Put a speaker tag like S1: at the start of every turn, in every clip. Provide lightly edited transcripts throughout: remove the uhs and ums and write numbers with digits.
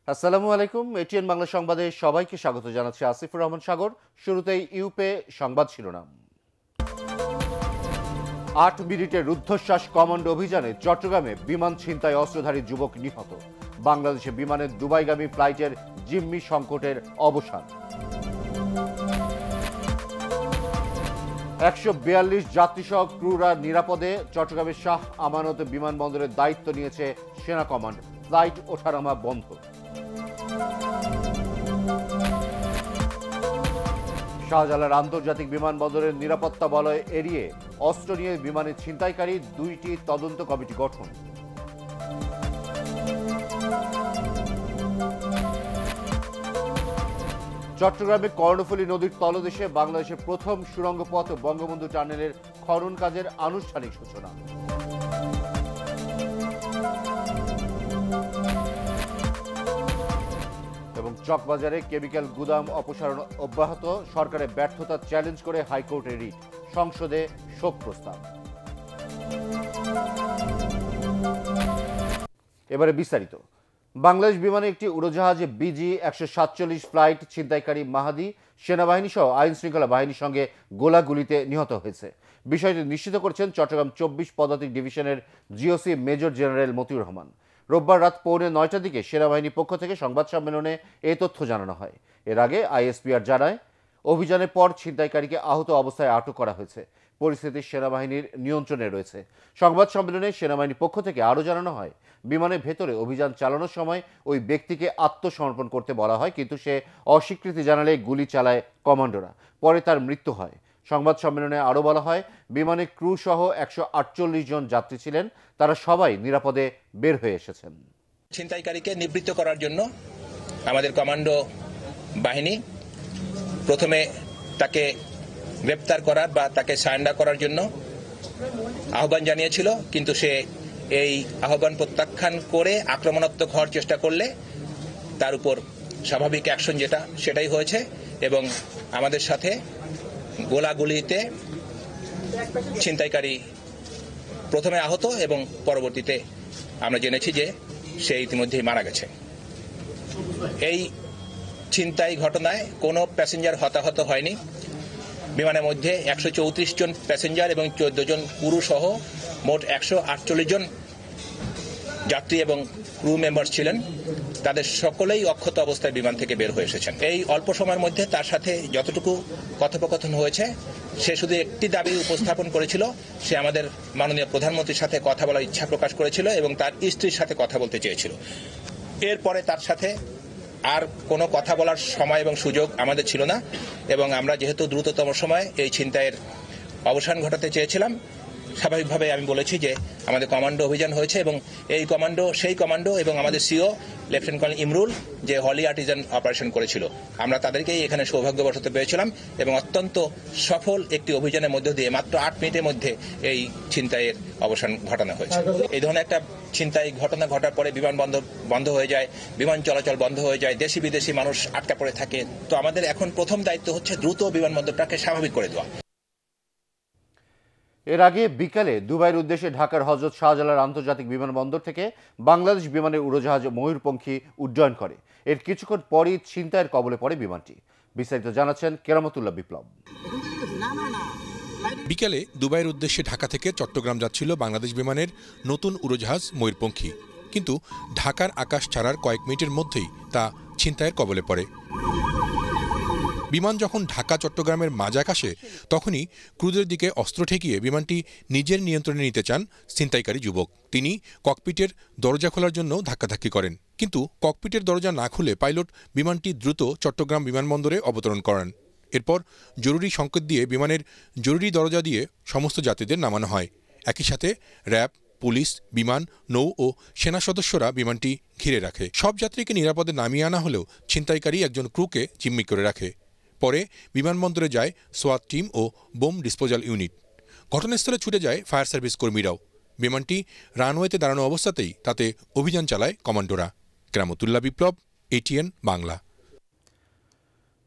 S1: আসসালামু আলাইকুম। এটিএন বাংলা সংবাদে সবাইকে স্বাগত জানাচ্ছি আসিফুর রহমান সাগর। শুরুতেই ইউপে সংবাদ শিরোনাম। 8 মিনিটের রুদ্ধশ্বাস কমান্ডো অভিযানে চট্টগ্রামে বিমান ছিনতাই অস্ত্রধারী যুবক নিহত। বাংলাদেশে বিমানের দুবাইগামী ফ্লাইটের জিম্মি সংকটের অবসান। 142 যাত্রীসহ ক্রুরা নিরাপদে। চট্টগ্রামের শাহ আমানত বিমানবন্দরের দায়িত্ব নিয়েছে সেনা কমান্ড। ফ্লাইট ওঠানামা বন্ধ। শাহজালাল আন্তর্জাতিক বিমানবন্দরের নিরাপত্তা বলয় এড়িয়ে অস্ত্র নিয়ে বিমানে ছিনতাইকারী 2টি তদন্ত কমিটি গঠন। চট্টগ্রামে কর্ণফুলী নদীর তলদেশে বাংলাদেশের প্রথম সুড়ঙ্গ পথ বঙ্গবন্ধু টানেলের খনন কাজের আনুষ্ঠানিক সূচনা। এবং চকবাজারে কেমিক্যাল গুদাম অপসারণ অব্যাহত। সরকারের ব্যর্থতা চ্যালেঞ্জ করে হাইকোর্টে রিট। সংসদে শোক প্রস্তাব। এবারে বিস্তারিত। বাংলাদেশ বিমানে একটি উড়োজাহাজে BG-147 ফ্লাইট ছিনতাইকারী মাহাদি সেনাবাহিনী সহ আইন শৃঙ্খলা বাহিনীর সঙ্গে গোলাগুলিতে নিহত হয়েছে। বিষয়টি নিশ্চিত করেছেন চট্টগ্রাম 24 পদাতিক ডিভিশনের GOC major general Motiur Rahman. রোববার রাত 8:45 দিকে সেনাবাহিনীর পক্ষ থেকে সংবাদ সম্মেলনে এই তথ্য জানানো হয়। এর আগে আইএসপিআর জানায়, অভিযানের পর ছিনতাইকারীকে আহত অবস্থায় আটক করা হয়েছে। পরিস্থিতি সেনাবাহিনীর নিয়ন্ত্রণে রয়েছে। সংবাদ সম্মেলনে সেনাবাহিনীর পক্ষ থেকে আরও জানানো হয়, বিমানের ভেতরে অভিযান চালানোর সময় ওই ব্যক্তিকে আত্মসমর্পণ করতে বলা হয়, কিন্তু সে অস্বীকৃতি জানালে গুলি চালায় কমান্ডোরা। পরে তার মৃত্যু হয়। সংবাদ সম্মেলনে আরও বলা হয়, বিমানে ক্রু সহ 148 জন যাত্রী ছিলেন। তারা সবাই নিরাপদে বের হয়ে এসেছেন।
S2: ছিনতাইকারীকে নিবৃত্ত করার জন্য আমাদের কমান্ডো বাহিনী প্রথমে তাকে গ্রেপ্তার করার বা তাকে সারেন্ডার করার জন্য আহ্বান জানিয়েছিল, কিন্তু সে এই আহ্বান প্রত্যাখ্যান করে আক্রমণাত্মক হওয়ার চেষ্টা করলে তার উপর স্বাভাবিক অ্যাকশন যেটা সেটাই হয়েছে এবং আমাদের সাথে গোলাগুলিতে ছিনতাইকারী প্রথমে আহত এবং পরবর্তীতে আমরা জেনেছি যে সে ইতিমধ্যেই মারা গেছে। এই ছিনতাই ঘটনায় কোনো প্যাসেঞ্জার হতাহত হয়নি। বিমানের মধ্যে 134 জন প্যাসেঞ্জার এবং 14 জন ক্রু সহ মোট 148 জন যাত্রী এবং ক্রু মেম্বার ছিলেন। তাদের সকলেই অক্ষত অবস্থায় বিমান থেকে বের হয়ে এসেছেন। এই অল্প সময়ের মধ্যে তার সাথে যতটুকু কথোপকথন হয়েছে, সে শুধু একটি দাবি উপস্থাপন করেছিল, সে আমাদের মাননীয় প্রধানমন্ত্রীর সাথে কথা বলার ইচ্ছা প্রকাশ করেছিল এবং তার স্ত্রীর সাথে কথা বলতে চেয়েছিল। এরপরে তার সাথে আর কোনো কথা বলার সময় এবং সুযোগ আমাদের ছিল না এবং আমরা যেহেতু দ্রুততম সময়ে এই ছিনতাইয়ের অবসান ঘটাতে চেয়েছিলাম, স্বাভাবিকভাবে আমি বলেছি যে আমাদের কমান্ডো অভিযান হয়েছে এবং এই কমান্ডো সেই কমান্ডো এবং আমাদের সিও লেফটেন্যান্ট কর্নেল ইমরুল যে হলি আর্টিজান অপারেশন করেছিল, আমরা তাদেরকেই এখানে সৌভাগ্যবশত পেয়েছিলাম এবং অত্যন্ত সফল একটি অভিযানের মধ্য দিয়ে মাত্র 8 মিনিটের মধ্যে এই ছিনতাইয়ের অবসান ঘটানো হয়েছে। এই ধরনের একটা ছিনতাই ঘটনা ঘটার পরে বিমানবন্দর বন্ধ হয়ে যায়, বিমান চলাচল বন্ধ হয়ে যায়, দেশি বিদেশি মানুষ আটকা পড়ে থাকে। তো আমাদের এখন প্রথম দায়িত্ব হচ্ছে দ্রুত বিমানবন্দরটাকে স্বাভাবিক করে দেওয়া।
S1: এর আগে বিকালে দুবাইয়ের উদ্দেশ্যে ঢাকার হযরত শাহজালাল আন্তর্জাতিক বিমানবন্দর থেকে বাংলাদেশ বিমানের উড়োজাহাজ ময়ূরপঙ্খী উড্ডয়ন করে। এর কিছুক্ষণ পরই ছিনতাইয়ের কবলে পড়ে বিমানটি। বিস্তারিত জানাচ্ছেন কেরামতুল্লাহ বিপ্লব।
S3: বিকেলে দুবাইয়ের উদ্দেশ্যে ঢাকা থেকে চট্টগ্রাম যাচ্ছিল বাংলাদেশ বিমানের নতুন উড়োজাহাজ ময়ূরপঙ্খী, কিন্তু ঢাকার আকাশ ছাড়ার কয়েক মিনিটের মধ্যেই তা ছিনতাইয়ের কবলে পড়ে। বিমান যখন ঢাকা চট্টগ্রামের মাঝাকাশে, তখনই ক্রুদের দিকে অস্ত্র ঠেকিয়ে বিমানটি নিজের নিয়ন্ত্রণে নিতে চান ছিনতাইকারী যুবক। তিনি ককপিটের দরজা খোলার জন্য ধাক্কাধাক্কি করেন, কিন্তু ককপিটের দরজা না খুলে পাইলট বিমানটি দ্রুত চট্টগ্রাম বিমানবন্দরে অবতরণ করেন। এরপর জরুরি সংকেত দিয়ে বিমানের জরুরি দরজা দিয়ে সমস্ত যাত্রীদের নামানো হয়। একই সাথে র্যাব, পুলিশ, বিমান, নৌ ও সেনা সদস্যরা বিমানটি ঘিরে রাখে। সব যাত্রীকে নিরাপদে নামিয়ে আনা হলেও ছিনতাইকারী একজন ক্রুকে জিম্মি করে রাখে। পরে বিমানবন্দরে যায় সোয়াত টিম ও বোম ডিসপোজাল ইউনিট। ঘটনাস্থলে ছুটে যায় ফায়ার সার্ভিস কর্মীরাও। বিমানটি রানওয়েতে দাঁড়ানো অবস্থাতেই তাতে অভিযান চালায় কমান্ডোরা। কেরামতুল্লাহ বিপ্লব, এটিএন বাংলা।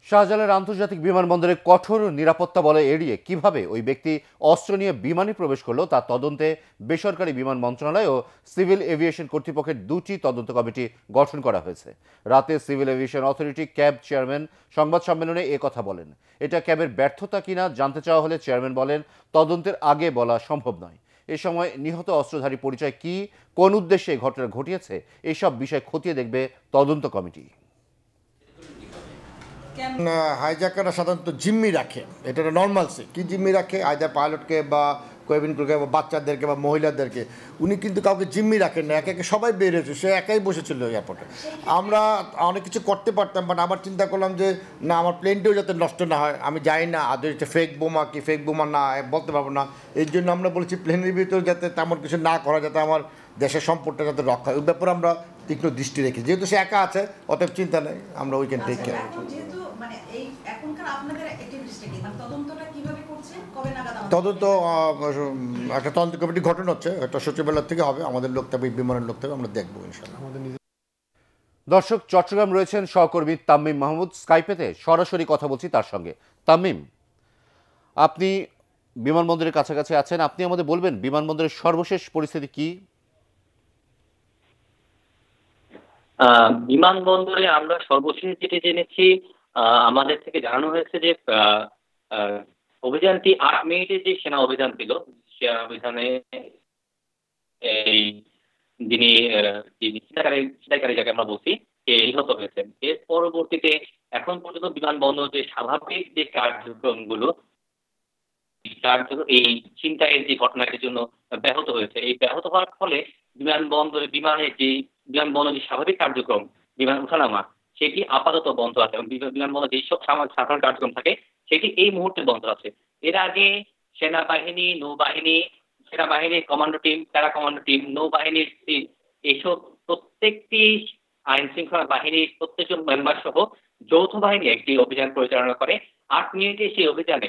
S1: শাহজালাল আন্তর্জাতিক বিমানবন্দরে কঠোর নিরাপত্তা বলয় এড়িয়ে কিভাবে ওই ব্যক্তি অস্ত্র নিয়ে বিমানে প্রবেশ করলো তা তদন্তে বেসরকারি বিমান মন্ত্রণালয় ও সিভিল এভিয়েশন কর্তৃপক্ষের দুটি তদন্ত কমিটি গঠন করা হয়েছে। রাতে civil aviation authority cab chairman সংবাদ সম্মেলনে কথা বলেন। এটা ক্যাবের ব্যর্থতা কিনা জানতে চাওয়া হলে চেয়ারম্যান বলেন, তদন্তের আগে বলা সম্ভব নয়। এ সময় নিহত অস্ত্রধারী পরিচয় কি, কোন উদ্দেশ্যে এই ঘটনা ঘটিয়েছে, এসব বিষয় খতিয়ে দেখবে তদন্ত কমিটি।
S4: হাইজ্যাকাররা সাধারণত জিম্মি রাখে, এটা নর্মাল সে কি জিম্মি রাখে, আইদার পাইলটকে বা কেবিন ক্রুকে বা বাচ্চাদেরকে বা মহিলাদেরকে। উনি কিন্তু কাউকে জিম্মি রাখেন না, একে একে সবাই বেরিয়েছে, সে একাই বসেছিল এয়ারপোর্টে। আমরা অনেক কিছু করতে পারতাম, বাট আবার চিন্তা করলাম যে না, আমার প্লেনটিও যাতে নষ্ট না হয়। আমি জানি না আদৌ এটা ফেক বোমা কি ফেক বোমা না বলতে পারবো না। এই জন্য আমরা বলেছি প্লেনের ভিতরে যাতে তেমন কিছু না করা, যাতে আমার দেশের সম্পদটা যাতে রক্ষা হয়, ওই ব্যাপারে আমরা তীক্ষ্ণ দৃষ্টি রেখেছি। যেহেতু সে একা আছে, অতএব চিন্তা নেই, আমরা উই ক্যান টেক কেয়ার। তদন্ত একটা তদন্ত কমিটি গঠন হচ্ছে, একটা সচিবালয় থেকে হবে, আমাদের লোক থাকবে, বিমানের লোক থাকবে, আমরা দেখবো ইনশাআল্লাহ।
S1: দর্শক, চট্টগ্রাম রয়েছেন সহকর্মী তামিম মাহমুদ, স্কাইপেতে সরাসরি কথা বলছি তার সঙ্গে। তামিম, আপনি বিমানবন্দরের কাছাকাছি আছেন, আপনি আমাদের বলবেন বিমানবন্দরের সর্বশেষ পরিস্থিতি কি?
S5: বিমানবন্দরে আমরা সর্বশেষ যেটি জেনেছি, আমাদের থেকে জানানো হয়েছে যে অভিযানটি ৮ মিনিটের যে সেনা অভিযান ছিল, সে অভিযানে এই যিনি ছিনতাইকারী যাকে আমরা বলছি, সে নিহত হয়েছেন। এর পরবর্তীতে এখন পর্যন্ত বিমানবন্দর যে স্বাভাবিক যে কার্যক্রমগুলো এই ছিনতাইয়ের যে ঘটনাটির জন্য ব্যাহত হয়েছে, এই ব্যাহত হওয়ার ফলে বিমানবন্দরের স্বাভাবিক কার্যক্রম, বিমান ওঠানামা, সেটি আপাতত বন্ধ আছে এবং বিমানবন্দর যেসব সাধারণ কার্যক্রম থাকে সেটি এই মুহূর্তে বন্ধ আছে। এর আগে সেনাবাহিনী, নৌবাহিনী, সেনাবাহিনীর commando team, para commando team, নৌবাহিনীর এইসব প্রত্যেকটি আইন শৃঙ্খলা বাহিনীর প্রত্যেকজন মেম্বার সহ যৌথ বাহিনী একটি অভিযান পরিচালনা করে। ৮ মিনিটে সেই অভিযানে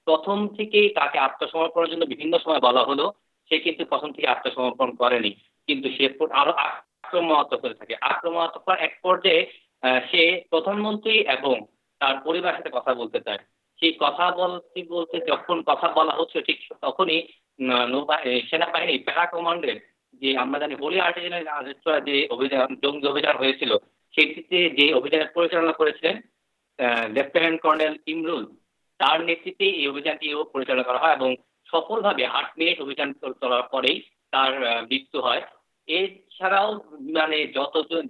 S5: প্রথম থেকেই তাকে আত্মসমর্পণের জন্য বিভিন্ন সময় বলা হলো, সে কিন্তু প্রথম থেকে আত্মসমর্পণ করেনি, কিন্তু সে আরো আক্রমণাত্মক হতে থাকে। আক্রমণাত্মক এক পর্যায়ে সে প্রধানমন্ত্রী এবং তার পরিবারের সাথে কথা বলতে চায়। সেই কথা বলতে বলতে যখন কথা বলা হচ্ছে, ঠিক তখনই সেনাবাহিনী প্যারা কমান্ডের যে আমরা জানি হোলি আর্টিজানের যে অভিযান, জঙ্গি অভিযান হয়েছিল, সেটিতে যে অভিযানের পরিচালনা করেছিলেন লেফটেন্যান্ট কর্নেল ইমরুল, তার নেতৃত্বে এই অভিযানটি পরিচালনা করা হয় এবং সফলভাবে ৮ মিনিট অভিযান চলার পরেই তার মৃত্যু হয়। এছাড়াও বিমানে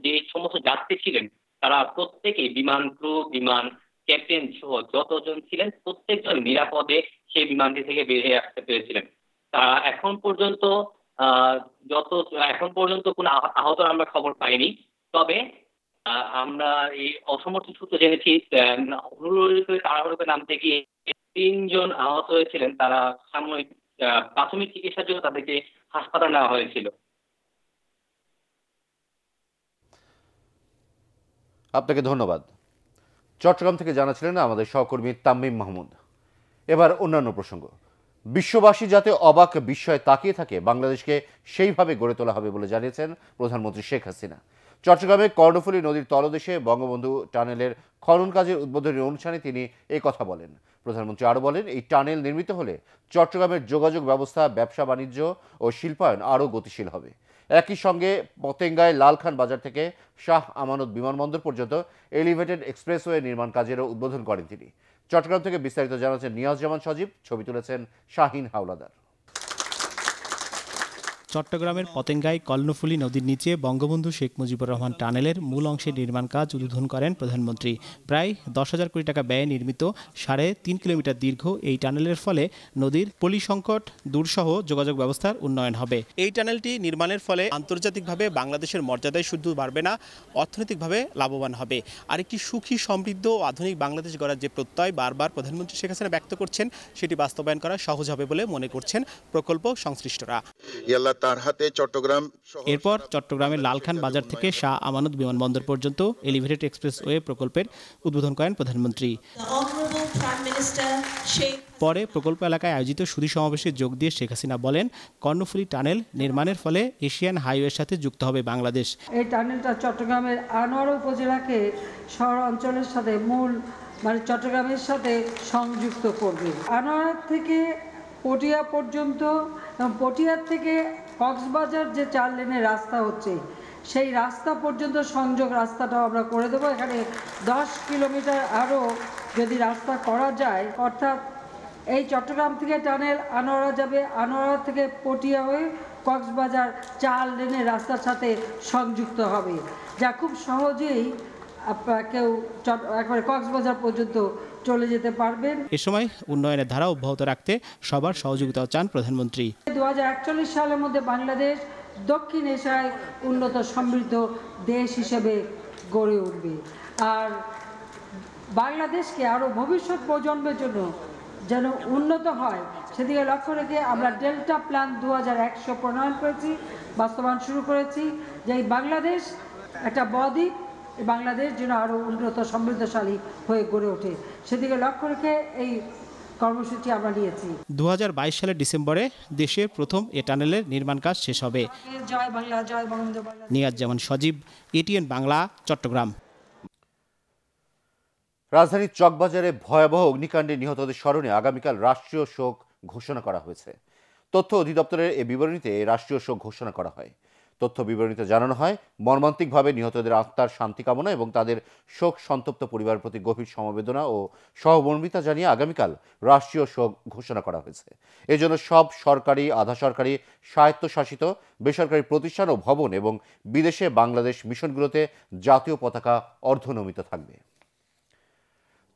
S5: যে সমস্ত যাত্রী ছিলেন তারা প্রত্যেকেই, বিমান ক্রু, বিমান ক্যাপ্টেন সহ যতজন ছিলেন প্রত্যেকজন নিরাপদে সেই বিমানটি থেকে বেরিয়ে আসতে পেরেছিলেন। তা এখন পর্যন্ত কোনো আহত আমরা খবর পাইনি। তবে আমরা এই অসমর্থিত সূত্র জেনেছি তাড়াহুড়ো নামতে গিয়ে ৩ জন আহত হয়েছিলেন। তারা সাময়িক প্রাথমিক চিকিৎসার জন্য তাদেরকে হাসপাতালে নেওয়া হয়েছিল।
S1: আপনাকে ধন্যবাদ। চট্টগ্রাম থেকে জানাচ্ছিলেন আমাদের সহকর্মী তামিম মাহমুদ। এবার অন্যান্য প্রসঙ্গ। বিশ্ববাসী যাতে অবাক বিস্ময়ে তাকিয়ে থাকে, বাংলাদেশকে সেইভাবে গড়ে তোলা হবে বলে জানিয়েছেন প্রধানমন্ত্রী শেখ হাসিনা। চট্টগ্রামে কর্ণফুলী নদীর তলদেশে বঙ্গবন্ধু টানেলের খনন কাজের উদ্বোধনী অনুষ্ঠানে তিনি কথা বলেন। প্রধানমন্ত্রী আরও বলেন, এই টানেল নির্মিত হলে চট্টগ্রামের যোগাযোগ ব্যবস্থা, ব্যবসা বাণিজ্য ও শিল্পায়ন আরও গতিশীল হবে। একই সঙ্গে পতেঙ্গায় লালখান বাজার থেকে শাহ আমানত বিমানবন্দর পর্যন্ত এলিভেটেড এক্সপ্রেসওয়ে নির্মাণ কাজেরও উদ্বোধন করেন তিনি। চট্টগ্রাম থেকে বিস্তারিত জানাচ্ছেন নিয়াজ জামান সজীব, ছবি তুলেছেন শাহিন হাওলাদার।
S6: চট্টগ্রামের পতেঙ্গায় কর্ণফুলী নদীর নিচে বঙ্গবন্ধু শেখ মুজিবুর রহমান টানেলের মূল অংশের নির্মাণ কাজ উদ্বোধন করেন প্রধানমন্ত্রী। প্রায় 10,000 কোটি টাকা ব্যয়ে নির্মিত 3.5 কিলোমিটার দীর্ঘ এই টানেলের ফলে নদীর পলি সংকট দূরসহ যোগাযোগ ব্যবস্থার উন্নয়ন হবে। এই টানেলটি নির্মাণের ফলে আন্তর্জাতিকভাবে বাংলাদেশের মর্যাদায় শুধু বাড়বে না, অর্থনৈতিকভাবে লাভবান হবে। আর একটি সুখী, সমৃদ্ধ ও আধুনিক বাংলাদেশ গড়ার যে প্রত্যয় বারবার প্রধানমন্ত্রী শেখ হাসিনা ব্যক্ত করছেন, সেটি বাস্তবায়ন করা সহজ হবে বলে মনে করছেন প্রকল্প সংশ্লিষ্টরা। এরপর চট্টগ্রামের লালখান বাজার থেকে শাহ আমানত বিমানবন্দর পর্যন্ত এলিভেটেড এক্সপ্রেসওয়ে প্রকল্পের উদ্বোধন করেন প্রধানমন্ত্রী। পরে প্রকল্প এলাকায় আয়োজিত সুধী সমাবেশে যোগ দিয়ে শেখ হাসিনা বলেন, কর্ণফুলী টানেল নির্মাণের ফলে এশিয়ান হাইওয়ের সাথে যুক্ত হবে বাংলাদেশ।
S7: এই টানেলটা চট্টগ্রামের আনোয়ারা উপজেলাকে শহর অঞ্চলের সাথে মূল মানে চট্টগ্রামের সাথে সংযুক্ত করবে। আনোয়ারা থেকে পটিয়া পর্যন্ত এবং পটিয়ার থেকে কক্সবাজার যে 4 লেনের রাস্তা হচ্ছে সেই রাস্তা পর্যন্ত সংযোগ রাস্তাটাও আমরা করে দেবো। এখানে 10 কিলোমিটার আরও যদি রাস্তা করা যায়, অর্থাৎ এই চট্টগ্রাম থেকে টানেল আনোয়ারা যাবে, আনোয়ারা থেকে পটিয়া হয়ে কক্সবাজার 4 লেনের রাস্তার সাথে সংযুক্ত হবে, যা খুব সহজেই কেউ একবারে কক্সবাজার পর্যন্ত চলে যেতে পারবেন।
S6: এ সময় উন্নয়নের ধারা অব্যাহত রাখতে সবার সহযোগিতা চান প্রধানমন্ত্রী।
S7: 2041 সালের মধ্যে বাংলাদেশ দক্ষিণ এশিয়ায় উন্নত সমৃদ্ধ দেশ হিসেবে গড়ে উঠবে। আর বাংলাদেশকে আরও ভবিষ্যৎ প্রজন্মের জন্য যেন উন্নত হয় সেদিকে লক্ষ্য রেখে আমরা ডেল্টা প্ল্যান 2100 প্রণয়ন করেছি, বাস্তবায়ন শুরু করেছি, যে এই বাংলাদেশ একটা বদ্বীপ, বাংলাদেশ যেন আরও উন্নত সমৃদ্ধশালী হয়ে গড়ে ওঠে সেদিকে লক্ষ্য রেখে এই কর্মসূচি আমরা নিয়েছি।
S6: 2022 সালের ডিসেম্বরে দেশের প্রথম এ টানেলের নির্মাণ কাজ শেষ হবে।
S7: জয় বাংলা, জয় বঙ্গবন্ধু।
S6: নিয়াজ জামান সজীব, এটিএন বাংলা, চট্টগ্রাম।
S1: রাজধানীর চকবাজারে ভয়াবহ অগ্নিকাণ্ডে নিহতদের স্মরণে আগামীকাল রাষ্ট্রীয় শোক ঘোষণা করা হয়েছে। তথ্য অধিদপ্তরের এই বিবরণীতে রাষ্ট্রীয় শোক ঘোষণা করা হয়। তথ্য বিবরণীতে জানানো হয়, মর্মান্তিকভাবে নিহতদের আত্মার শান্তি কামনা এবং তাদের শোক সন্তপ্ত পরিবারের প্রতি গভীর সমবেদনা ও সহমর্মিতা জানিয়ে আগামীকাল রাষ্ট্রীয় শোক ঘোষণা করা হয়েছে। এজন্য সব সরকারি, আধা সরকারি, স্বায়ত্তশাসিত, বেসরকারি প্রতিষ্ঠান ও ভবন এবং বিদেশে বাংলাদেশ মিশনগুলোতে জাতীয় পতাকা অর্ধনমিত থাকবে।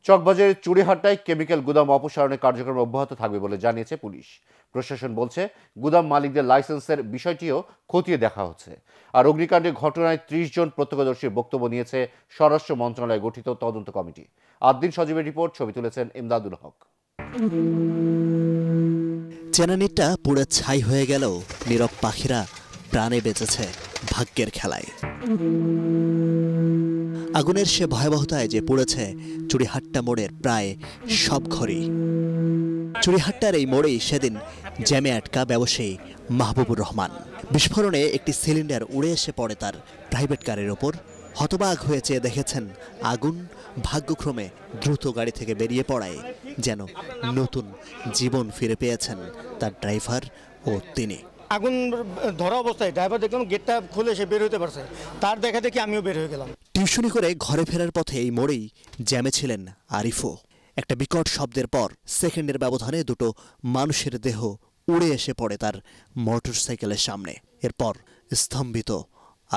S1: চকবাজারের চুড়িহাট্টায় কেমিক্যাল গুদাম অপসারণের কার্যক্রম অব্যাহত থাকবে বলে জানিয়েছে পুলিশ। প্রশাসন বলছে, গুদাম মালিকদের লাইসেন্সের বিষয়টিও খতিয়ে দেখা হচ্ছে। আর অগ্নিকাণ্ডের ঘটনায় 30 জন প্রত্যক্ষদর্শীর বক্তব্য নিয়েছে স্বরাষ্ট্র মন্ত্রণালয় গঠিত তদন্ত কমিটি। আদ্দিন সজীবের রিপোর্ট, ছবি তুলেছেন ইমদাদুল হক।
S8: চেনানিটা পুরো ছাই হয়ে গেলেও নীরব পাখিরা প্রাণে বেঁচেছে ভাগ্যের খেলায়। আগুনের সে ভয়াবহতায় যে পড়েছে চুড়িহাট্টা মোড়ের প্রায় সব ঘরই। চুড়িহাট্টার এই মোড়েই সেদিন জ্যামে আটকা ব্যবসায়ী মাহবুবুর রহমান। বিস্ফোরণে একটি সিলিন্ডার উড়ে এসে পড়ে তার প্রাইভেট কারের ওপর। হতবাক হয়ে চেয়ে দেখেছেন আগুন। ভাগ্যক্রমে দ্রুত গাড়ি থেকে বেরিয়ে পড়ায় যেন নতুন জীবন ফিরে পেয়েছেন তার ড্রাইভার ও তিনি।
S9: আগুন ধরা অবস্থায় ড্রাইভার দেখলাম গেটটা খুলে সে বের হতে পারছে, তার দেখা দেখি আমিও বের হয়ে গেলাম।
S8: টিউশনি করে ঘরে ফেরার পথে এই মোড়েই জ্যামে ছিলেন আরিফও। একটা বিকট শব্দের পর সেকেন্ডের ব্যবধানে দুটো মানুষের দেহ উড়ে এসে পড়ে তার মোটরসাইকেলের সামনে। এরপর স্তম্ভিত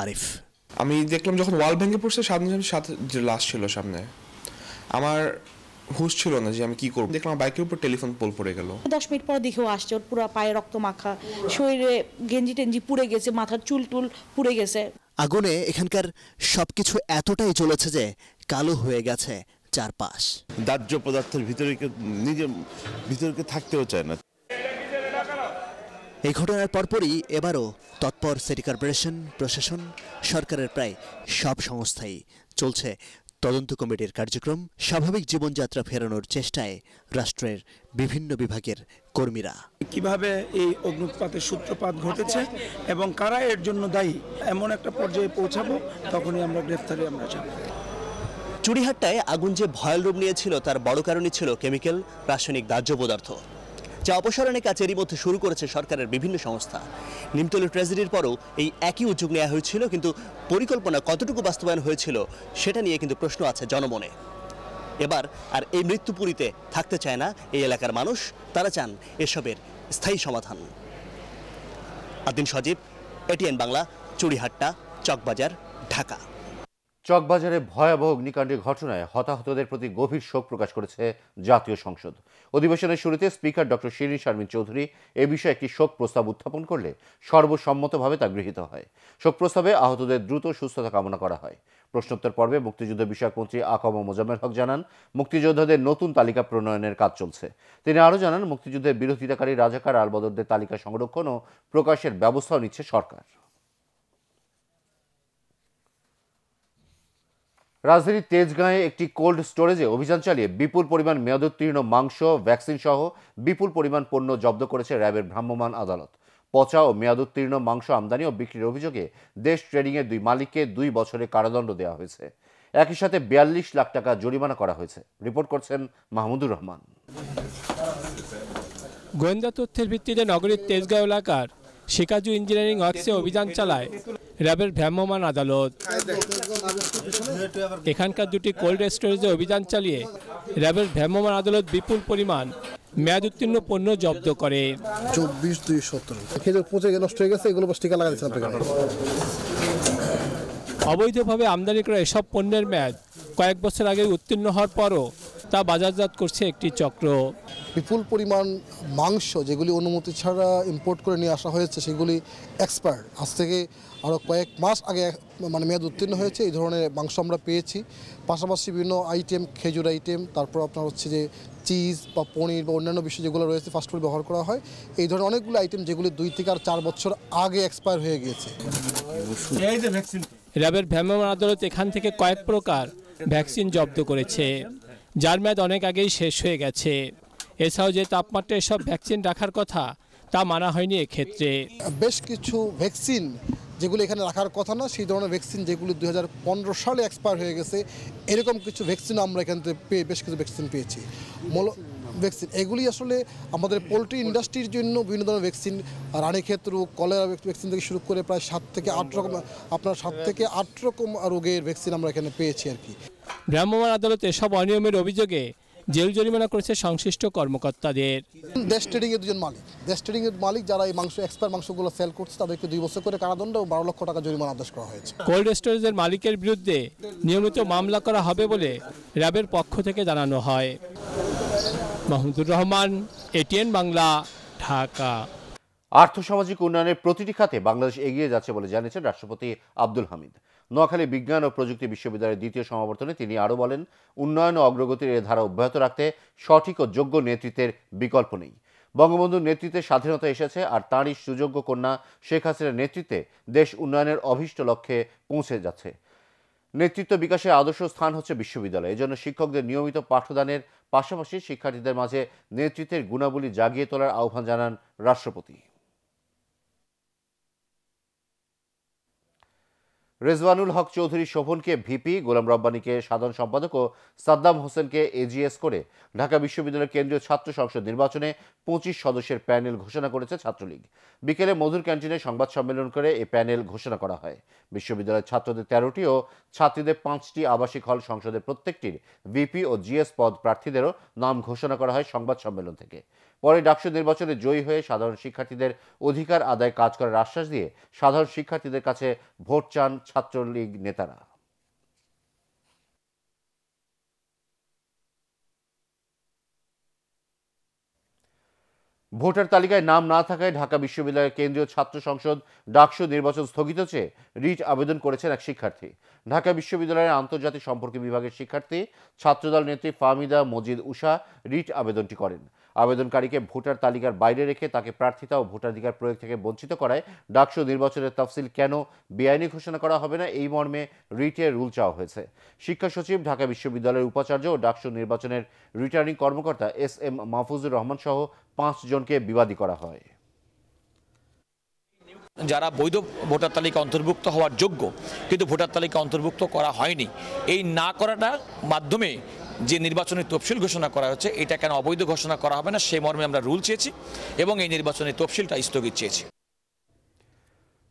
S8: আরিফ।
S10: আমি দেখলাম যখন ওয়াল ভেঙে পড়ছে, সাথে যে লাশ ছিল সামনে, আমার হুঁশ ছিল না যে আমি কি করব। দেখলাম বাইকের উপর টেলিফোন পোল পড়ে গেল।
S11: 10 মিনিট পর দেখেও আসছে, ওর পুরো পায়ে রক্ত মাখা, শরীরে গেঞ্জি টেঞ্জি পুড়ে গেছে, মাথার চুল টুল পুড়ে গেছে।
S8: আগুনে এখানকার সবকিছু এতটাই জ্বলেছে যে কালো হয়ে গেছে চারপাশ।
S12: দাহ্য পদার্থের ভিতরে নিজের ভিতরে থাকতেও চায় না।
S8: এই ঘটনার পরপরই এবারও তৎপর সিটি কর্পোরেশন, প্রশাসন, সরকারের প্রায় সব সংস্থাই চলছে তদন্ত কমিটির কার্যক্রম। স্বাভাবিক জীবনযাত্রা ফেরানোর চেষ্টায় রাষ্ট্রের বিভিন্ন বিভাগের কর্মীরা।
S9: কিভাবে এই অগ্নুৎপাতের সূত্রপাত ঘটেছে এবং কারা এর জন্য দায়ী, এমন একটা পর্যায়ে পৌঁছাবো, তখনই আমরা গ্রেফতারে আমরা যাব।
S8: চুড়িহাট্টায় আগুন যে ভয়াল রূপ নিয়েছিল তার বড় কারণই ছিল কেমিক্যাল, রাসায়নিক দাহ্য পদার্থ, যা অপসারণের কাজ এরই মধ্যে শুরু করেছে সরকারের বিভিন্ন সংস্থা। নিমতলী ট্র্যাজেডির পরও এই একই উদ্যোগ নেওয়া হয়েছিল, কিন্তু পরিকল্পনা কতটুকু বাস্তবায়ন হয়েছিল সেটা নিয়ে কিন্তু প্রশ্ন আছে জনমনে। এবার আর এই মৃত্যুপুরীতে থাকতে চায় না এই এলাকার মানুষ, তারা চান এসবের স্থায়ী সমাধান। আদ্দিন সজীব, এটিএন বাংলা, চুড়িহাট্টা, চকবাজার, ঢাকা।
S1: চকবাজারে ভয়াবহ অগ্নিকাণ্ডের ঘটনায় হতাহতদের প্রতি গভীর শোক প্রকাশ করেছে জাতীয় সংসদ। অধিবেশনের শুরুতে স্পিকার ডক্টর শিরিন শারমিন চৌধুরী এ বিষয়ে একটি শোক প্রস্তাব উত্থাপন করলে সর্বসম্মতভাবে তা গৃহীত হয়। শোক প্রস্তাবে আহতদের দ্রুত সুস্থতা কামনা করা হয়। প্রশ্নোত্তর পর্বে মুক্তিযুদ্ধ বিষয়ক মন্ত্রী আকাম মোজাম্মেল হক জানান, মুক্তিযোদ্ধাদের নতুন তালিকা প্রণয়নের কাজ চলছে। তিনি আরও জানান, মুক্তিযুদ্ধের বিরোধিতাকারী রাজাকার আলবদরদের তালিকা সংরক্ষণ ও প্রকাশের ব্যবস্থাও নিচ্ছে সরকার। রাজধানীর তেজগাঁয়ে একটি কোল্ড স্টোরেজে অভিযান চালিয়ে বিপুল পরিমাণ মেয়াদোত্তীর্ণ মাংস, ভ্যাকসিন সহ বিপুল পরিমাণ পণ্য জব্দ করেছে র্যাবের ভ্রাম্যমাণ আদালত। পচা ও মেয়াদোত্তীর্ণ মাংস আমদানি ও বিক্রির অভিযোগে দেশ ট্রেডিংয়ের 2 মালিককে 2 বছরের কারাদণ্ড দেওয়া হয়েছে। একই সাথে 42 লাখ টাকা জরিমানা করা হয়েছে। রিপোর্ট করছেন মাহমুদুর রহমান।
S13: গোয়েন্দা তথ্যের ভিত্তিতে নগরীর তেজগাঁও এলাকার শিকাজু ইঞ্জিনিয়ারিং ওয়ার্কসে অভিযান চালায় র্যাবের ভ্রাম্যমাণ আদালত। এখানকার দুটি কোল্ড স্টোরেজে অভিযান চালিয়ে র্যাবের ভ্রাম্যমাণ আদালত বিপুল পরিমাণ মেয়াদ উত্তীর্ণ পণ্য জব্দ করে।
S14: 24-217 খেজুর পচে নষ্ট হয়ে গেছে, এগুলো টিকা লাগা দিচ্ছেন আপনাকে।
S13: অবৈধভাবে আমদানি করা এসব পণ্যের মেয়াদ কয়েক বছর আগে উত্তীর্ণ হওয়ার পরও তা বাজারজাত করছে একটি চক্র।
S14: বিপুল পরিমাণ মাংস যেগুলি অনুমতি ছাড়া ইম্পোর্ট করে নিয়ে আসা হয়েছে সেগুলি এক্সপায়ার্ড, আজ থেকে আরও কয়েক মাস আগে মেয়াদ উত্তীর্ণ হয়েছে। এই ধরনের মাংস আমরা পেয়েছি। পাশাপাশি বিভিন্ন আইটেম, খেজুর আইটেম, তারপর আপনার হচ্ছে যে চিজ বা পনির বা অন্যান্য বিষয় যেগুলো রয়েছে ফাস্টফুড ব্যবহার করা হয়, এই ধরনের অনেকগুলো আইটেম যেগুলি 2 থেকে 4 বছর আগে এক্সপায়ার হয়ে গিয়েছে।
S13: র্যাবের ভ্রাম্যমাণ আদালত এখান থেকে কয়েক প্রকার ভ্যাকসিন জব্দ করেছে, যার মেয়াদ অনেক আগেই শেষ হয়ে গেছে। এছাড়াও যে তাপমাত্রায় এসব ভ্যাকসিন রাখার কথা তা মানা হয়নি এক্ষেত্রে।
S14: বেশ কিছু ভ্যাকসিন যেগুলো এখানে রাখার কথা না, সেই ধরনের ভ্যাকসিন যেগুলি 2015 সালে এক্সপায়ার হয়ে গেছে, এরকম কিছু ভ্যাকসিন আমরা এখান থেকে বেশ কিছু ভ্যাকসিন পেয়েছি। ভ্যাকসিন এগুলি আসলে আমাদের পোলট্রি ইন্ডাস্ট্রির জন্য বিভিন্ন ধরনের ভ্যাকসিন, রানীক্ষেত রোগ, কলেরা ভ্যাকসিন থেকে শুরু করে প্রায় 7 থেকে 8 রকম রোগের ভ্যাকসিন আমরা এখানে পেয়েছি আর কি।
S13: ভ্রাম্যমাণ আদালত এসব অনিয়মের অভিযোগে জেল জরিমানা করেছে সংশ্লিষ্ট কর্মকর্তাদের।
S14: দেশ ট্রেডিংয়ের 2জন মালিক, দেশ ট্রেডিংয়ের মালিক যারা এই এক্সপায়ার মাংসগুলো সেল করছে তাদেরকে 2 বছর করে কারাদণ্ড ও 12 লক্ষ টাকা জরিমানা আদেশ করা হয়েছে।
S13: কোল্ড স্টোরেজের মালিকের বিরুদ্ধে নিয়মিত মামলা করা হবে বলে র্যাবের পক্ষ থেকে জানানো হয়। মাহমুদুর রহমান, এটিএন বাংলা, ঢাকা।
S1: আর্থসামাজিক উন্নয়নের প্রতিটি খাতে বাংলাদেশ এগিয়ে যাচ্ছে বলে জানিয়েছেন রাষ্ট্রপতি আব্দুল হামিদ। নোয়াখালী বিজ্ঞান ও প্রযুক্তি বিশ্ববিদ্যালয়ের 2য় সমাবর্তনে তিনি আরও বলেন, উন্নয়ন ও অগ্রগতির এ ধারা অব্যাহত রাখতে সঠিক ও যোগ্য নেতৃত্বের বিকল্প নেই। বঙ্গবন্ধুর নেতৃত্বে স্বাধীনতা এসেছে, আর তাঁরই সুযোগ্য কন্যা শেখ হাসিনার নেতৃত্বে দেশ উন্নয়নের অভীষ্ট লক্ষ্যে পৌঁছে যাচ্ছে। নেতৃত্ব বিকাশের আদর্শ স্থান হচ্ছে বিশ্ববিদ্যালয়। এজন্য শিক্ষকদের নিয়মিত পাঠদানের পাশাপাশি শিক্ষার্থীদের মাঝে নেতৃত্বের গুণাবলী জাগিয়ে তোলার আহ্বান জানান রাষ্ট্রপতি। রেজওয়ানুল হক চৌধুরী শোভনকে ভিপি, গোলাম রব্বানীকে সাধারণ সম্পাদক ও সাদ্দাম হোসেনকে এজিএস করে ঢাকা বিশ্ববিদ্যালয়ের কেন্দ্রীয় ছাত্র সংসদ নির্বাচনে 25 সদস্যের প্যানেল ঘোষণা করেছে ছাত্রলীগ। বিকেলে মধুর ক্যান্টিনে সংবাদ সম্মেলন করে এই প্যানেল ঘোষণা করা হয়। বিশ্ববিদ্যালয়ের ছাত্রদের 13টি ও ছাত্রীদের 5টি আবাসিক হল সংসদের প্রত্যেকটির ভিপি ও জিএস পদ প্রার্থীদেরও নাম ঘোষণা করা হয় সংবাদ সম্মেলন থেকে। পরে ডাকসু নির্বাচনে জয়ী হয়ে সাধারণ শিক্ষার্থীদের অধিকার আদায় কাজ করার আশ্বাস দিয়ে সাধারণ শিক্ষার্থীদের কাছে ভোট চান ছাত্রলীগ নেতারা। ভোটার তালিকায় নাম না থাকায় ঢাকা বিশ্ববিদ্যালয়ের কেন্দ্রীয় ছাত্র সংসদ ডাকসু নির্বাচন স্থগিত চেয়ে রিট আবেদন করেছেন এক শিক্ষার্থী। ঢাকা বিশ্ববিদ্যালয়ের আন্তর্জাতিক সম্পর্ক বিভাগের শিক্ষার্থী ছাত্রদল নেত্রী ফাহমিদা মজিদ উষা রিট আবেদনটি করেন। আবেদনকারীকে ভোটার তালিকার বাইরে রেখে তাকে প্রার্থিতা ও ভোটাধিকার প্রয়োগ থেকে বঞ্চিত করায় ডাকসু নির্বাচনের তফসিল কেন বেআইনি ঘোষণা করা হবে না, এই মর্মে রিটে রুল চাওয়া হয়েছে। শিক্ষা সচিব, ঢাকা বিশ্ববিদ্যালয়ের উপাচার্য ও ডাকসু নির্বাচনের রিটার্নিং কর্মকর্তা এস.এম. মাহফুজুর রহমান সহ 5 জনকে বিবাদী করা হয়।
S15: যারা বৈধ ভোটার তালিকা অন্তর্ভুক্ত হওয়ার যোগ্য কিন্তু ভোটার তালিকা অন্তর্ভুক্ত করা হয়নি, এই না করাটার মাধ্যমে যে নির্বাচনের তফসিল ঘোষণা করা হচ্ছে এটা কেন অবৈধ ঘোষণা করা হবে না সেই মর্মে আমরা রুল চেয়েছি এবং এই নির্বাচনের তফসিলটা স্থগিত চেয়েছি।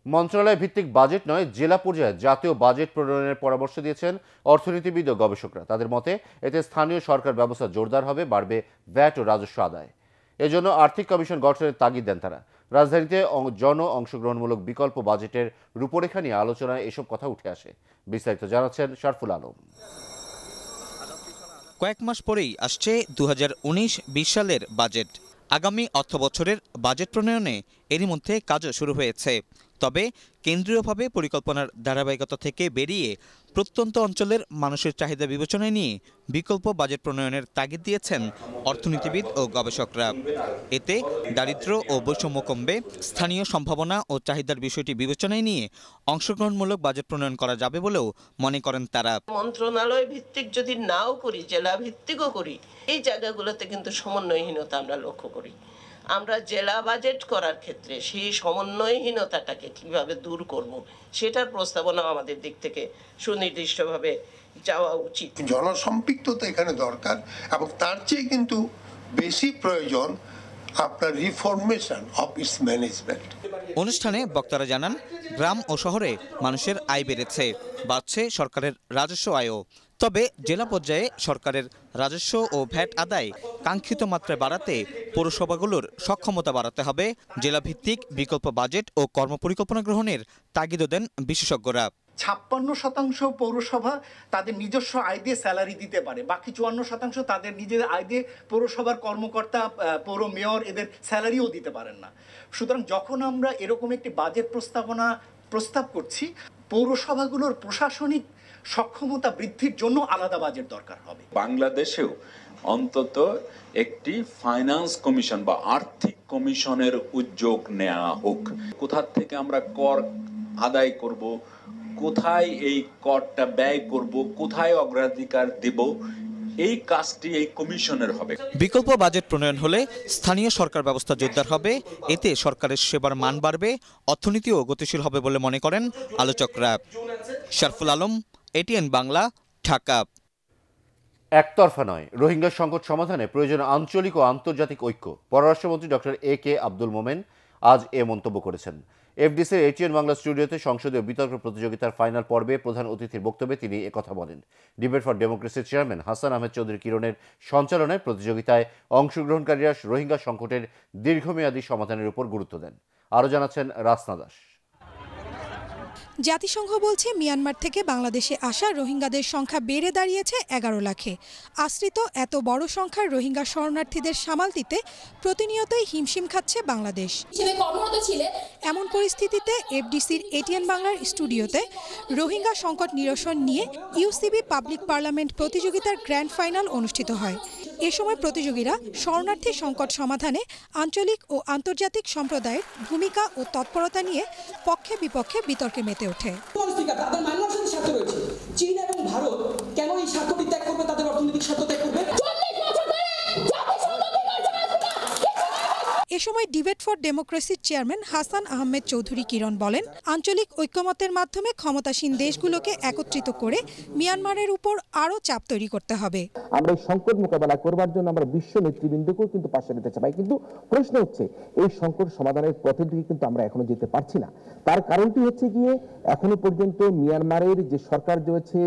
S1: মন্ত্রণালয় ভিত্তিক বাজেট নয়, জেলা পর্যায়ে জাতীয় বাজেট প্রণয়নের পরামর্শ দিয়েছেন অর্থনীতিবিদ ও গবেষকরা। তাদের মতে এতে স্থানীয় সরকার ব্যবস্থা জোরদার হবে, বাড়বে ভ্যাট ও রাজস্ব আদায়। এজন্য আর্থিক কমিশন গঠনের তাগিদ দেন তারা। রাজধানীতে জন অংশগ্রহণমূলক বিকল্প বাজেটের রূপরেখা নিয়ে আলোচনায় এসব কথা উঠে আসে। বিস্তারিত জানাচ্ছেন শারফুল আলম।
S16: কয়েক মাস পরেই আসছে 2019-20 সালের বাজেট। আগামী অর্থবছরের বাজেট প্রণয়নে এরই মধ্যে কাজও শুরু হয়েছে। তবে কেন্দ্রীয়ভাবে পরিকল্পনার ধারাবাহিকতা থেকে বেরিয়ে প্রত্যন্ত অঞ্চলের মানুষের চাহিদা বিবেচনায় নিয়ে বিকল্প বাজেট প্রণয়নের তাগিদ দিয়েছেন অর্থনীতিবিদ ও গবেষকরা। এতে দারিদ্র্য ও বৈষম্য কমবে, স্থানীয় সম্ভাবনা ও চাহিদার বিষয়টি বিবেচনায় নিয়ে অংশগ্রহণমূলক বাজেট প্রণয়ন করা যাবে বলেও মনে করেন তারা।
S17: মন্ত্রণালয় ভিত্তিক যদি নাও করি, জেলা ভিত্তিকও করি, এই জায়গাগুলোতে কিন্তু সমন্বয়হীনতা আমরা লক্ষ্য করি। আমরা জেলা বাজেট করার ক্ষেত্রে সেই সমন্বয়হীনতাটাকে কিভাবে দূর করব সেটার প্রস্তাবনা আমাদের দিক থেকে সুনির্দিষ্টভাবে যাওয়া উচিত।
S18: জনসম্পৃক্ততা এখানে দরকার এবং তার চেয়ে কিন্তু বেশি প্রয়োজন আপনার রিফরমেশন অফ ইটস ম্যানেজমেন্ট।
S16: অনুষ্ঠানে বক্তারা জানান, গ্রাম ও শহরে মানুষের আয় বেড়েছে, বাড়ছে সরকারের রাজস্ব আয়ও। তবে জেলা পর্যায়ে সরকারের রাজস্ব ও ভ্যাট আদায় কাঙ্ক্ষিত মাত্রায় বাড়াতে পৌরসভাগুলোর সক্ষমতা বাড়াতে হবে। জেলাভিত্তিক বিকল্প বাজেট ও কর্মপরিকল্পনা গ্রহণের তাগিদ দেন বিশেষজ্ঞরা।
S19: 56% পৌরসভা তাদের নিজস্ব আয় দিয়ে স্যালারি দিতে পারে, বাকি 54% তাদের নিজের আয় দিয়ে পৌরসভার কর্মকর্তা, পৌর মেয়র এদের স্যালারিও দিতে পারেন না। সুতরাং যখন আমরা এরকম একটি বাজেট প্রস্তাব করছি, পৌরসভাগুলোর প্রশাসনিক সক্ষমতা বৃদ্ধির জন্য আলাদা বাজেট দরকার হবে।
S20: বাংলাদেশেও অন্তত একটি ফাইন্যান্স কমিশন বা আর্থিক কমিশনের উদ্যোগ নেওয়া হোক। কোথা থেকে আমরা কর আদায় করব, কোথায় এই করটা ব্যয় করব, কোথায় অগ্রাধিকার দেব, এই কাজটি এই কমিশনের হবে।
S16: বিকল্প বাজেট প্রণয়ন হলে স্থানীয় সরকার ব্যবস্থা জোরদার হবে, এতে সরকারের সেবার মান বাড়বে, অর্থনীতিও গতিশীল হবে বলে মনে করেন আলোচকরা। শরফুল আলম, এটিএন বাংলা, ঢাকা।
S1: একতরফা নয়, রোহিঙ্গা সংকট সমাধানে প্রয়োজন আঞ্চলিক ও আন্তর্জাতিক ঐক্য। পররাষ্ট্রমন্ত্রী ডক্টর এ.কে আব্দুল মোমেন আজ এ মন্তব্য করেছেন। এফডিসির এটিএন বাংলা স্টুডিওতে সংসদীয় বিতর্ক প্রতিযোগিতার ফাইনাল পর্বে প্রধান অতিথির বক্তব্যে তিনি একথা বলেন। ডিবেট ফর ডেমোক্রেসির চেয়ারম্যান হাসান আহমেদ চৌধুরী কিরণের সঞ্চালনায় প্রতিযোগিতায় অংশগ্রহণকারীরা রোহিঙ্গা সংকটের দীর্ঘমেয়াদী সমাধানের উপর গুরুত্ব দেন। আরও জানাচ্ছেন রাসনা দাস।
S21: জাতিসংঘ বলছে, মিয়ানমার থেকে বাংলাদেশে আসা রোহিঙ্গাদের সংখ্যা বেড়ে দাঁড়িয়েছে 11 লাখে। আশ্রিত এত বড় সংখ্যার রোহিঙ্গা শরণার্থীদের সামাল দিতে প্রতিনিয়তই হিমশিম খাচ্ছে বাংলাদেশ। এমন পরিস্থিতিতে এফডিসির এটিএন বাংলার স্টুডিওতে রোহিঙ্গা সংকট নিরসন নিয়ে ইউসিবি পাবলিক পার্লামেন্ট প্রতিযোগিতার গ্র্যান্ড ফাইনাল অনুষ্ঠিত হয়। এ সময় প্রতিযোগীরা শরণার্থী সংকট সমাধানে আঞ্চলিক ও আন্তর্জাতিক সম্প্রদায়ের ভূমিকা ও তৎপরতা নিয়ে পক্ষে বিপক্ষে বিতর্কে মেতে ওঠে।
S22: চীন এবং ভারত কেন এই স্বার্থটি ত্যাগ করবে, তাদের অর্থনৈতিক স্বার্থ ত্যাগ করবে?
S21: এ সময় ডিবেট ফর ডেমোক্রেসির চেয়ারম্যান হাসান আহমেদ চৌধুরী কিরণ বলেন, আঞ্চলিক ঐক্যমতের মাধ্যমে ক্ষমতাসীন দেশগুলোকে একত্রিত করে মিয়ানমারের উপর আরও চাপ তৈরি করতে হবে।
S23: আমরা এই সংকট মোকাবেলা করবার জন্য আমরা বিশ্ব নেতৃবৃন্দকেও কিন্তু পাশে নিতে চাই, কিন্তু প্রশ্ন হচ্ছে এই সংকট সমাধানের পথের দিকে কিন্তু আমরা এখনো যেতে পারছি না। তার কারণটি হচ্ছে গিয়ে এখনো পর্যন্ত মিয়ানমারের যে সরকার রয়েছে,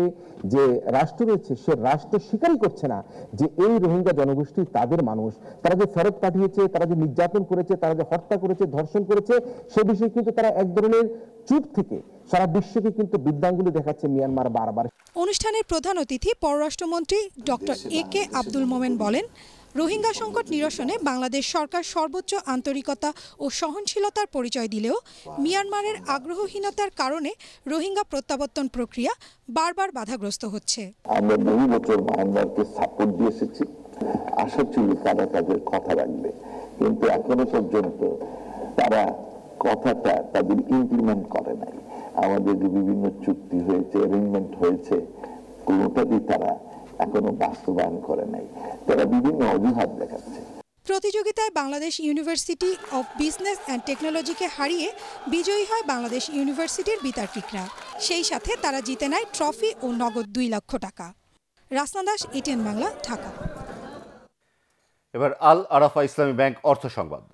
S23: যে রাষ্ট্র রয়েছে, সে রাষ্ট্র স্বীকারই করছে না যে এই রোহিঙ্গা জনগোষ্ঠী তাদের মানুষ। তারা যে ফেরত পাঠিয়েছে, তারা যে নির্যাতন করেছে, তারা যে হত্যা করেছে, ধর্ষণ করেছে, সে বিষয়ে কিন্তু তারা এক ধরনের চুপ থেকে সারা বিশ্বকে কিন্তু বিদ্যাঙ্গুলি দেখাচ্ছে মিয়ানমার বারবার।
S21: অনুষ্ঠানের প্রধান অতিথি পররাষ্ট্রমন্ত্রী ডক্টর এ.কে আব্দুল মোমেন বলেন, রোহিঙ্গা সংকট নিরসনে বাংলাদেশ সরকার সর্বোচ্চ আন্তরিকতা ও সহনশীলতার পরিচয় দিলেও মিয়ানমারের আগ্রহহীনতার কারণে রোহিঙ্গা প্রত্যাবর্তন প্রক্রিয়া বারবার বাধাগ্রস্ত হচ্ছে।
S24: আমরা বহু বছর মিয়ানমারকে সাপোর্ট দিয়ে এসেছি, আশা ছিল তারা তাদের কথা রাখবে, কিন্তু এখনো পর্যন্ত তারা কথাটা তাদের ইমপ্লিমেন্ট করে নাই। আমাদের যে বিভিন্ন চুক্তি হয়েছে, অ্যারেঞ্জমেন্ট হয়েছে, কোনোটাই তারা এখনো বাস্তবায়ন করে নাই। তারা বিভিন্ন অজুহাত দেখাচ্ছে।
S21: প্রতিযোগিতায় Bangladesh university of business and টেকনোলজিকে হারিয়ে বিজয়ী হয় বাংলাদেশ ইউনিভার্সিটির বিতার্কিকরা। সেই সাথে তারা জিতে নেয় ট্রফি ও নগদ 2 লক্ষ টাকা। রাসনা দাস, এটিএন বাংলা, ঢাকা।
S1: এবার আল আরাফা ইসলামী ব্যাংক অর্থ সংবাদ।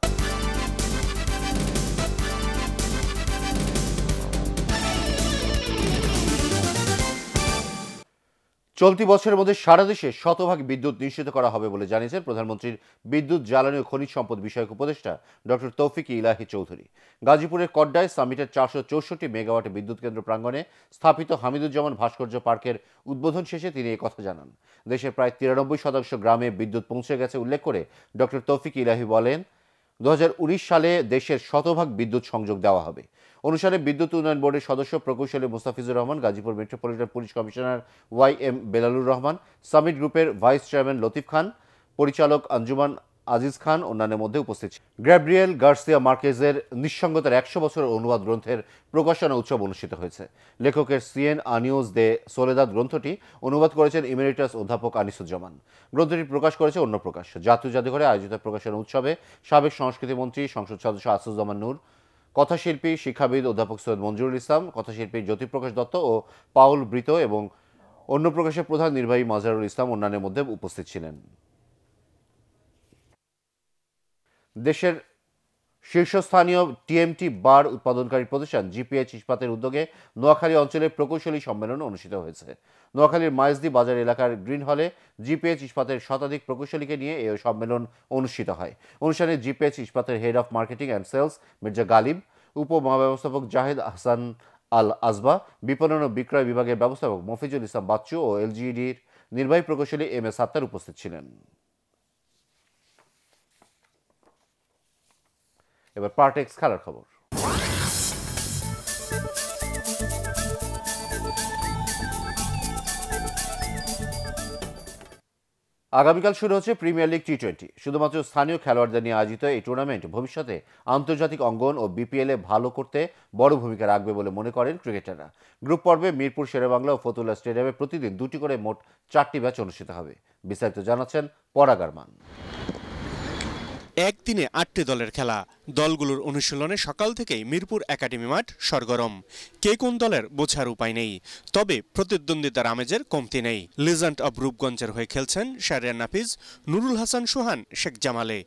S1: চলতি বছরের মধ্যে সারা দেশে শতভাগ বিদ্যুৎ নিশ্চিত করা হবে বলে জানিয়েছেন প্রধানমন্ত্রীর বিদ্যুৎ, জ্বালানি ও খনিজ সম্পদ বিষয়ক উপদেষ্টা ডক্টর তৌফিক ইলাহি চৌধুরী। গাজীপুরের কড্ডায় সামিটের 464 মেগাওয়াট বিদ্যুৎ কেন্দ্র প্রাঙ্গণে স্থাপিত হামিদুজ্জামান ভাস্কর্য পার্কের উদ্বোধন শেষে তিনি একথা জানান। দেশের প্রায় 93% গ্রামে বিদ্যুৎ পৌঁছে গেছে উল্লেখ করে ডক্টর তৌফিক ইলাহি বলেন, 2019 সালে দেশের শতভাগ বিদ্যুৎ সংযোগ দেওয়া হবে। অনুষ্ঠানে বিদ্যুৎ উন্নয়ন বোর্ডের সদস্য প্রকৌশলী Mustafizur Rahman, Gazipur metropolitan police commissioner Y M Belalur Rahman, summit গ্রুপের ভাইস চেয়ারম্যান লতিফ খান, পরিচালক আঞ্জুমান আজিজ খান অন্যান্যের মধ্যে উপস্থিত ছিলেন। গ্যাব্রিয়েল গার্সিয়া মার্কেজের নিঃসঙ্গতার 100 বছরের অনুবাদ গ্রন্থের প্রকাশনা উৎসব অনুষ্ঠিত হয়েছে। লেখকের 100 años de soledad গ্রন্থটি অনুবাদ করেছেন ইমেরিটাস অধ্যাপক আনিসুজ্জামান। গ্রন্থটি প্রকাশ করেছে অন্য প্রকাশ। জাতীয় জাদুঘরে আয়োজিত প্রকাশনা উৎসবে সাবেক সংস্কৃতি মন্ত্রী, সংসদ সদস্য আসুজ্জামান নূর, কথাশিল্পী শিক্ষাবিদ অধ্যাপক সৈয়দ মঞ্জুরুল ইসলাম, কথাশিল্পী জ্যোতিপ্রকাশ দত্ত ও পাউল ব্রিত এবং অন্য প্রকাশের প্রধান নির্বাহী মাজহারুল ইসলাম অন্যান্যের মধ্যে উপস্থিত ছিলেন। দেশের শীর্ষস্থানীয় টিএমটি বার উৎপাদনকারী প্রতিষ্ঠান জিপিএইচ ইস্পাতের উদ্যোগে নোয়াখালী অঞ্চলে প্রকৌশলী সম্মেলন অনুষ্ঠিত হয়েছে। নোয়াখালীর মাইজদি বাজার এলাকার গ্রিন হলে জিপিএইচ ইস্পাতের শতাধিক প্রকৌশলীকে নিয়ে এই সম্মেলন অনুষ্ঠিত হয়। অনুষ্ঠানে জিপিএইচ ইস্পাতের head of marketing and sales Mirza Ghalib, উপ মহাব্যবস্থাপক জাহেদ হাসান আল আসবা, বিপণন ও বিক্রয় বিভাগের ব্যবস্থাপক মফিজুল ইসলাম বাচ্চু ও এলজিইডির নির্বাহী প্রকৌশলী এম এ সাত্তার উপস্থিত ছিলেন। এবার পার্টেক্স খেলার খবর। আগামীকাল শুরু হচ্ছে প্রিমিয়ার লিগ টি20। শুধুমাত্র স্থানীয় খেলোয়াড়দের নিয়ে আয়োজিত এই টুর্নামেন্ট ভবিষ্যতে আন্তর্জাতিক অঙ্গন ও বিপিএলে ভালো করতে বড় ভূমিকা রাখবে বলে মনে করেন ক্রিকেটাররা। গ্রুপ পর্বে মিরপুর শেরেবাংলা ও ফতুল্লা স্টেডিয়ামে প্রতিদিন 2টি করে মোট 4টি ম্যাচ অনুষ্ঠিত হবে। বিস্তারিত জানাচ্ছেন পরাগ আরমান।
S2: একদিনে 8টি দলের খেলা। দলগুলোর অনুশীলনে সকাল থেকেই মিরপুর একাডেমি মাঠ সরগরম। কে কোন দলের বোঝার উপায় নেই, তবে প্রতিদ্বন্দ্বিতার আমেজের কমতি নেই। লিজেন্ড অব রূপগঞ্জের হয়ে খেলছেন শাহরিয়ার নাফিজ, নুরুল হাসান সোহান, শেখ জামালে।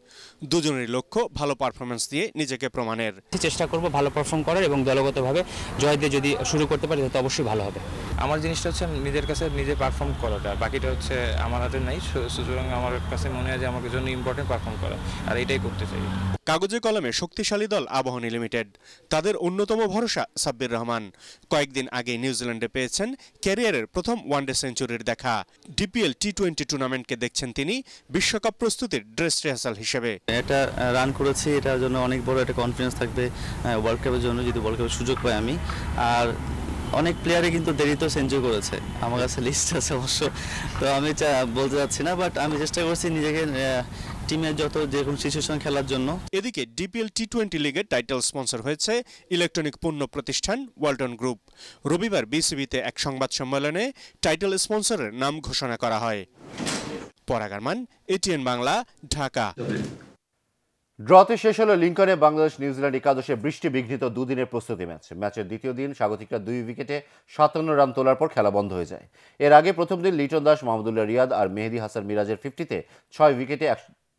S2: দুজনেরই লক্ষ্য ভালো পারফরমেন্স দিয়ে নিজেকে প্রমাণের।
S3: চেষ্টা করব ভালো পারফর্ম করার এবং দলগতভাবে জয় দিয়ে যদি শুরু করতে পারি তাহলে অবশ্যই ভালো হবে।
S4: আমার জিনিসটা হচ্ছে নিজের কাছে নিজে পারফর্ম করাটা, বাকিটা হচ্ছে আমার হাতে নাই। সুতরাং আমার কাছে মনে হয় যে আমার জন্য ইম্পর্টেন্ট পারফর্ম করা, আর এটাই করতে চাই।
S2: কাগজে কলমে শক্তিশালী দল আবাহনী লিমিটেড। তাদের অন্যতম ভরসা সাব্বির রহমান। কয়েকদিন আগে নিউজিল্যান্ডে পেয়েছেন ক্যারিয়ারের প্রথম ওয়ানডে সেঞ্চুরির দেখা। ডিপিএল টি20 টুর্নামেন্টকে দেখছেন তিনি বিশ্বকাপ প্রস্তুতির ড্রেস রিহার্সাল হিসেবে।
S5: এটা রান করেছি, এটার জন্য অনেক বড় একটা কনফিডেন্স থাকবে ওয়ার্ল্ড কাপের জন্য, যদি ওয়ার্ল্ড কাপের সুযোগ পাই আমি। আর অনেক প্লেয়ারে কিন্তু দেরিতেও সেঞ্চুরি করেছে, আমার কাছে লিস্ট আছে অবশ্য, তো আমি বলতে যাচ্ছি না, বাট আমি চেষ্টা করছি নিজেকে টিমের যত যে কোনো সিচুয়েশন খেলার জন্য।
S2: এদিকে ডিপিএল টি20 লিগের টাইটেল স্পন্সর হয়েছে ইলেকট্রনিক পণ্য প্রতিষ্ঠান ওয়ালটন গ্রুপ। রবিবার বিসিবিতে এক সংবাদ সম্মেলনে টাইটেল স্পন্সরের নাম ঘোষণা করা হয়। পরাগ আরমান, এটিএন বাংলা, ঢাকা।
S1: ড্রতে শেষ হলো লিঙ্কনে বাংলাদেশ নিউজিল্যান্ড একাদশে বৃষ্টি বিঘ্নিত দুদিনের প্রস্তুতি ম্যাচ। ম্যাচের দ্বিতীয় দিন স্বাগতিকরা 2 উইকেটে 57 রান তোলার পর খেলা বন্ধ হয়ে যায়। এর আগে প্রথম দিন লিটন দাস, মাহমুদুল্লাহ রিয়াদ আর মেহেদী হাসান মিরাজের 50-তে 6 উইকেটে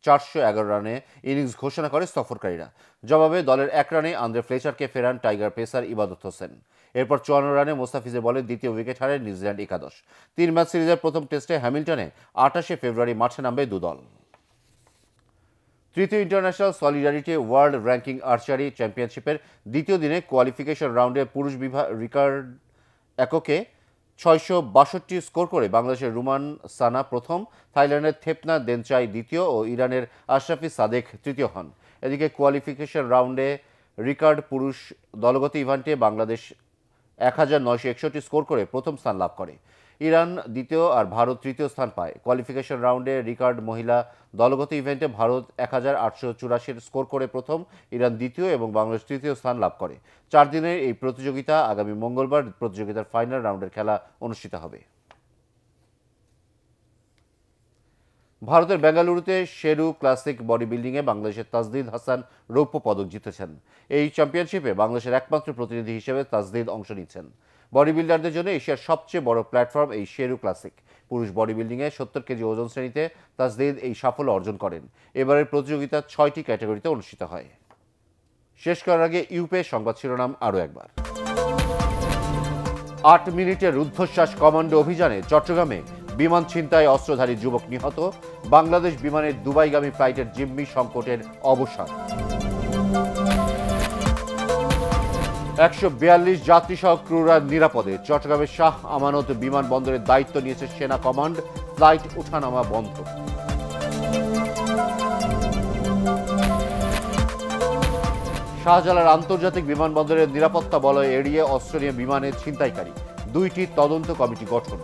S1: 411 রানে ইনিংস ঘোষণা করে সফরকারীরা। জবাবে দলের 1 রানে আন্দ্রে ফ্লেচারকে ফেরান টাইগার পেসার ইবাদত হোসেন। এরপর 54 রানে মোস্তাফিজের বলে দ্বিতীয় উইকেট হারে নিউজিল্যান্ড একাদশ। 3 ম্যাচ সিরিজের প্রথম টেস্টে হ্যামিল্টনে 28 ফেব্রুয়ারি মাঠে নামবে দুদল। তৃতীয় international solidarity world ranking archery চ্যাম্পিয়নশিপের দ্বিতীয় দিনে কোয়ালিফিকেশন রাউন্ডে পুরুষ বিভাগ রিকার্ড এককে 662 স্কোর করে বাংলাদেশের রুমান সানা প্রথম, থাইল্যান্ডের থেপনা দেনচাই দ্বিতীয় ও ইরানের আশরাফি সাদেক তৃতীয় হন। এদিকে কোয়ালিফিকেশন রাউন্ডে রিকার্ড পুরুষ দলগত ইভেন্টে বাংলাদেশ 1961 স্কোর করে প্রথম স্থান লাভ করে। ইরান দ্বিতীয় আর ভারত তৃতীয় স্থান পায়। কোয়ালিফিকেশন রাউন্ডে রিকার্ড মহিলা দলগত ইভেন্টে ভারত 1884 স্কোর করে প্রথম, ইরান দ্বিতীয় এবং বাংলাদেশ তৃতীয় স্থান লাভ করে। 4 দিনের এই প্রতিযোগিতা আগামী মঙ্গলবার প্রতিযোগিতার ফাইনাল রাউন্ডের খেলা অনুষ্ঠিত হবে। ভারতের বেঙ্গালুরুতে শেরু ক্লাসিক বডি বিল্ডিংয়ে বাংলাদেশের তাজদিদ হাসান রৌপ্য পদক জিতেছেন। এই চ্যাম্পিয়নশিপে বাংলাদেশের একমাত্র প্রতিনিধি হিসেবে তাজদিদ অংশ নিচ্ছেন। বডি বিল্ডারদের জন্য এশিয়ার সবচেয়ে বড় প্ল্যাটফর্ম এই শেরু ক্লাসিক। পুরুষ বডি বিল্ডিংয়ে 70 কেজি ওজন শ্রেণীতে তাজদিদ এই সাফল্য অর্জন করেন। এবারের প্রতিযোগিতা 6টি ক্যাটাগরিতে অনুষ্ঠিত হয়। শেষ করার আগে ইউপে সংবাদ শিরোনাম আরও একবার। 8 মিনিটের রুদ্ধশ্বাস কমান্ডো অভিযানে চট্টগ্রামে বিমান ছিনতাই অস্ত্রধারী যুবক নিহত। বাংলাদেশ বিমানের দুবাইগামী ফ্লাইটের জিম্মি সংকটের অবসান। 142 যাত্রীসহ ক্রুরা নিরাপদে। চট্টগ্রামের শাহ আমানত বিমানবন্দরের দায়িত্ব নিয়েছে সেনা কমান্ড। ফ্লাইট ওঠানামা বন্ধ। শাহজালাল আন্তর্জাতিক বিমানবন্দরের নিরাপত্তা বলয় এড়িয়ে অস্ত্র নিয়ে বিমানে ছিনতাইকারী। 2টি তদন্ত কমিটি গঠন।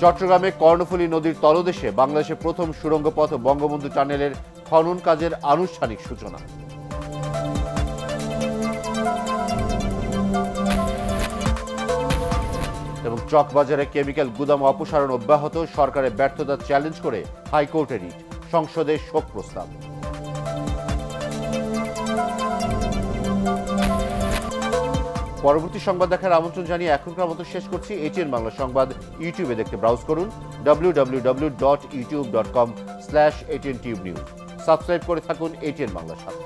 S1: চট্টগ্রামে কর্ণফুলী নদীর তলদেশে বাংলাদেশের প্রথম সুড়ঙ্গ পথ বঙ্গবন্ধু টানেলের খনন কাজের আনুষ্ঠানিক সূচনা। এবং চকবাজারে কেমিক্যাল গুদাম অপসারণ অব্যাহত, সরকারের ব্যর্থতা চ্যালেঞ্জ করে হাইকোর্টে রিট, সংসদে শোক প্রস্তাব। পরবর্তী সংবাদ দেখার আমন্ত্রণ জানিয়ে এখনকার মতো শেষ করছি। এটিএন বাংলা সংবাদ ইউটিউবে দেখতে ব্রাউজ করুন www.youtube.com/ATNTubeNews। সাবস্ক্রাইব করে থাকুন এটিএন বাংলার সাথে।